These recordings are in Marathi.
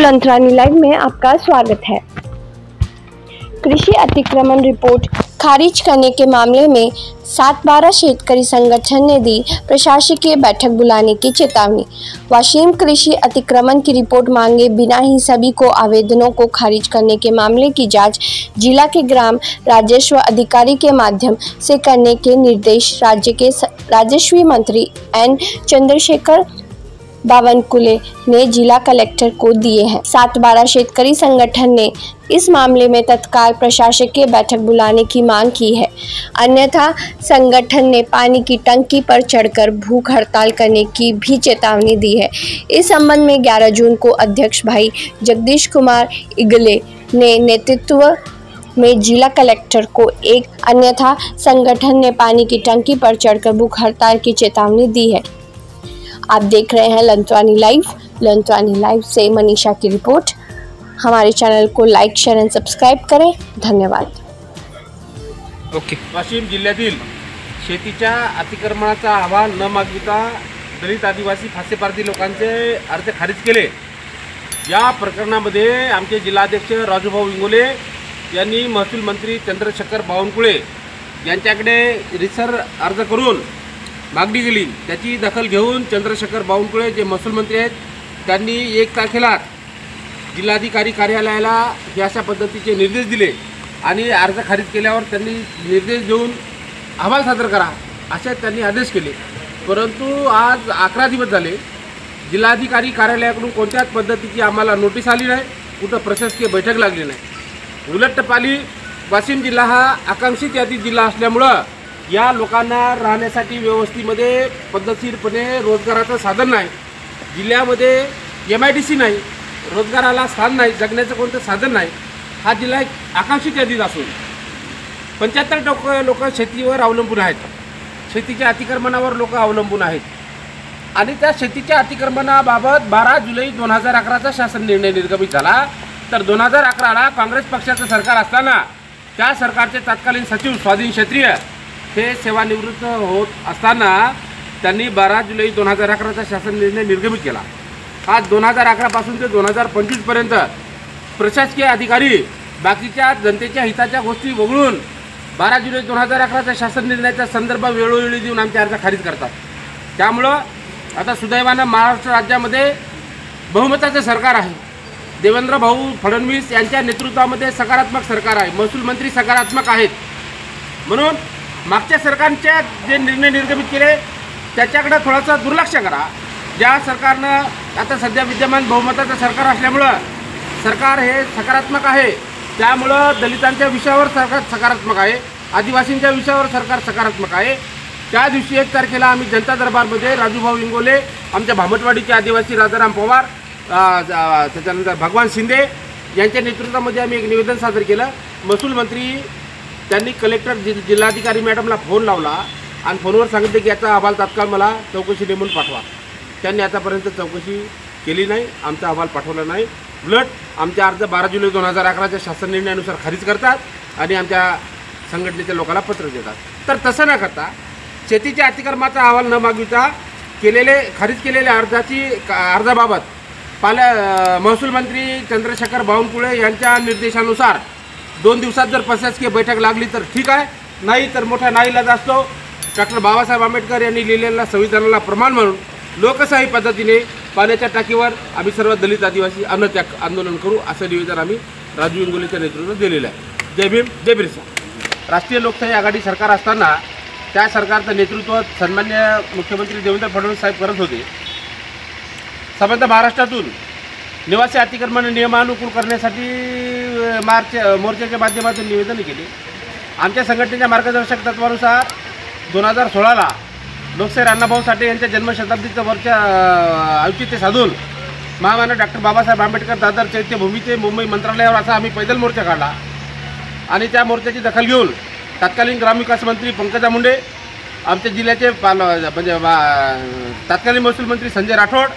लंथरानी लाइव में आपका स्वागत है। कृषि अतिक्रमण रिपोर्ट खारिज करने के मामले में 7/12 शेतकरी संगठन ने दी प्रशासकीय बैठक बुलाने की चेतावनी। वाशिम कृषि अतिक्रमण की रिपोर्ट मांगे बिना ही सभी को आवेदनों को खारिज करने के मामले की जांच जिला के ग्राम राजस्व अधिकारी के माध्यम से करने के निर्देश राज्य के राजस्व मंत्री एन चंद्रशेखर बावनकुले ने जिला कलेक्टर को दिए हैं। 7/12 शेतकरी संगठन ने इस मामले में तत्काल प्रशासकीय बैठक बुलाने की मांग की है, अन्यथा संगठन ने पानी की टंकी पर चढ़कर भूख हड़ताल करने की भी चेतावनी दी है। इस संबंध में 11 जून को अध्यक्ष भाई जगदीश कुमार इगले ने नेतृत्व में जिला कलेक्टर को अन्यथा संगठन ने पानी की टंकी पर चढ़कर भूख हड़ताल की चेतावनी दी है। आप देख रहे हैं लंथरानी लाइव से मनीषा की रिपोर्ट। हमारे चैनल को लाइक, शेयर एंड सब्सक्राइब करें। धन्यवाद। वाशिम जिल्ह्यातील शेतीच्या अतिक्रमणाचा अहवाल न मागविता दलित आदिवासी फासेपारधी लोकांचे अर्ज खारिज केले। या प्रकरणामध्ये आमचे जिल्हाध्यक्ष राजूभाऊ इंगोले यांनी महसूल मंत्री चंद्रशेखर बावनकुळे यांच्याकडे रिसर अर्ज करून मागणी केली। त्याची दखल घेऊन चंद्रशेखर बावनकुळे जे महसूल मंत्री आहेत त्यांनी 1 तारखेला जिल्हाधिकारी कार्यालयाला अशा पद्धतीचे निर्देश दिले आणि अर्ज खारिज केल्यावर त्यांनी निर्देश देऊन अहवाल सादर करा असे त्यांनी आदेश केले। परंतु आज 11 दिवस झाले जिल्हाधिकारी कार्यालयाकडून कोणत्याच पद्धतीची आम्हाला नोटीस आली नाही, कुठं प्रशासकीय बैठक लागली नाही। उलटपाली वाशिम जिल्हा हा आकांक्षित यादी जिल्हा असल्यामुळं या लोकांना राहण्यासाठी व्यवस्थेमध्ये पद्धतशीरपणे रोजगाराचं साधन नाही। जिल्ह्यामध्ये MIDC नाही, रोजगाराला स्थान नाही, जगण्याचं कोणतं साधन नाही। हा जिल्हा एक आकांक्षित यादीत असून 75% लोक शेतीवर अवलंबून आहेत, शेतीच्या अतिक्रमणावर लोक अवलंबून आहेत आणि त्या शेतीच्या अतिक्रमणाबाबत 12 जुलै 2011चा शासन निर्णय निर्गमित झाला। तर 2011ला काँग्रेस पक्षाचं सरकार असताना त्या सरकारचे तत्कालीन सचिव स्वाधीन क्षत्रिय हे सेवानिवृत्त होत असताना त्यांनी 12 जुलै 2011चा शासन निर्णय निर्गमित केला। हा 2011 पासून ते 2025 पर्यंत प्रशासकीय अधिकारी बाकीच्या जनतेच्या हिताच्या गोष्टी वगळून 12 जुलै 2011च्या शासन निर्णयाचा संदर्भ वेळोवेळी देऊन आमचे अर्ज खारिज करतात। त्यामुळं आता सुदैवानं महाराष्ट्र राज्यामध्ये बहुमताचं सरकार आहे। देवेंद्र भाऊ फडणवीस यांच्या नेतृत्वामध्ये सकारात्मक सरकार आहे, महसूल मंत्री सकारात्मक आहेत। म्हणून मागच्या सरकारच्या जे निर्णय निर्गमित केले त्याच्याकडे थोडंसं दुर्लक्ष करा। ज्या सरकारनं आता सध्या विद्यमान बहुमताचं सरकार असल्यामुळं सरकार हे सकारात्मक आहे, त्यामुळं दलितांच्या विषयावर सरकार सकारात्मक आहे, आदिवासींच्या विषयावर सरकार सकारात्मक आहे। त्या दिवशी 1 तारखेला आम्ही जनता दरबारमध्ये राजूभाऊ इंगोले, आमच्या भामटवाडीचे आदिवासी राजाराम पवार, त्याच्यानंतर भगवान शिंदे यांच्या नेतृत्वामध्ये आम्ही एक निवेदन सादर केलं। महसूल मंत्री त्यांनी कलेक्टर जिल्हाधिकारी मॅडमला फोन लावला आणि फोनवर सांगितले की याचा अहवाल तात्काळ मला चौकशी नेमून पाठवा। त्यांनी आतापर्यंत चौकशी केली नाही, आमचा अहवाल पाठवला नाही। उलट आमचा अर्ज 12 जुलै 2011च्या शासन निर्णयानुसार खारिज करतात आणि आमच्या संघटनेच्या लोकांना पत्र देतात। तर तसं न करता शेतीच्या अतिक्रमणाचा अहवाल न मागविता खारिज केलेल्या अर्जाबाबत महसूल मंत्री चंद्रशेखर बावनकुळे यांच्या निर्देशानुसार 2 दिवसात जर प्रशासकीय बैठक लागली तर ठीक आहे, नाही तर मोठा नाईलाज असतो। डॉक्टर बाबासाहेब आंबेडकर यांनी लिहिलेल्या संविधानाला प्रमाण म्हणून लोकशाही पद्धतीने पाण्याच्या टाकीवर आम्ही सर्व दलित आदिवासी अन्नत्याग आंदोलन करू असं निवेदन आम्ही राजू इंगोलेच्या नेतृत्वात दिलेलं आहे। जय भीम, जय बिरसा। राष्ट्रीय लोकशाही आघाडी सरकार असताना त्या सरकारचं नेतृत्व सन्मान्य मुख्यमंत्री देवेंद्र फडणवीस साहेब करत होते। संबंध महाराष्ट्रातून निवासी अतिक्रमण नियमानुकूल करण्यासाठी मोर्चाच्या माध्यमातून निवेदन केले। आमच्या संघटनेच्या मार्गदर्शक तत्वानुसार 2016ला लोकशाहीर अण्णाभाऊ साठे यांच्या जन्मशताब्दीचं औचित्य साधून महामानव डॉक्टर बाबासाहेब आंबेडकर दादर चैत्यभूमीचे मुंबई मंत्रालयावर असा आम्ही पैदल मोर्चा काढला आणि त्या मोर्चाची दखल घेऊन तत्कालीन ग्रामविकास मंत्री पंकजा मुंडे, आमच्या जिल्ह्याचे म्हणजे तत्कालीन महसूल मंत्री संजय राठोड,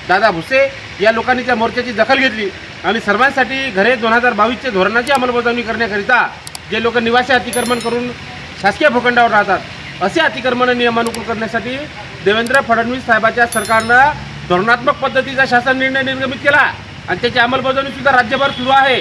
दादा भुसे या लोकांनी त्या मोर्चाची दखल घेतली आणि सर्वांसाठी घरे 2022चे धोरणाची अंमलबजावणी करण्याकरिता जे लोक निवासी अतिक्रमण करून शासकीय भूखंडावर राहतात असे अतिक्रमण नियमानुकूल करण्यासाठी देवेंद्र फडणवीस साहेबांच्या सरकारनं धोरणात्मक पद्धतीचा शासन निर्णय निर्गमित केला आणि त्याची अंमलबजावणी सुद्धा राज्यभर सुरू आहे.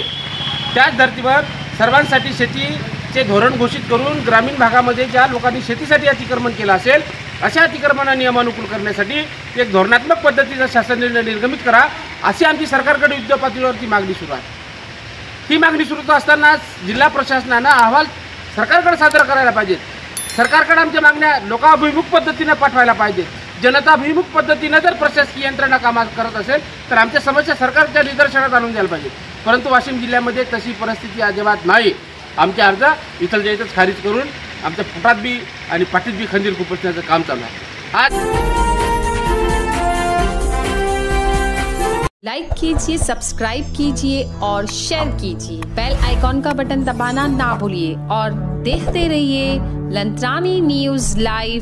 त्याच धर्तीवर सर्वांसाठी शेतीचे धोरण घोषित करून ग्रामीण भागामध्ये ज्या लोकांनी शेतीसाठी अतिक्रमण केलं असेल अशा अतिक्रमणा नियमानुकूल करण्यासाठी एक धोरणात्मक पद्धतीचा शासन निर्णय निर्गमित करा, अशी आमची सरकारकडे युद्ध पातळीवरती मागणी सुरू आहे. ही मागणी सुरू असताना जिल्हा प्रशासनानं अहवाल सरकारकडे सादर करायला पाहिजेत. सरकारकडे आमच्या मागण्या लोकाभिमुख पद्धतीने पाठवायला पाहिजेत. जनताभिमुख पद्धतीनं जर प्रशासकीय यंत्रणा कामा करत असेल तर आमच्या समस्या सरकारच्या निदर्शनात आणून द्यायला पाहिजे. परंतु वाशिम जिल्ह्यामध्ये तशी परिस्थिती अजिबात नाही. आमचे अर्ज इथलच्या इथंच खारिज करून आमच्या पोटात बी आणि पाठीत बी खंजीर खुपसण्याचं काम चालू आहे. आज लाइक कीजिए, सब्सक्राइब कीजिए और शेयर कीजिए. बेल आइकॉन का बटन दबाना ना भूलिए और देखते रहिए लंत्रानी न्यूज़ लाइव.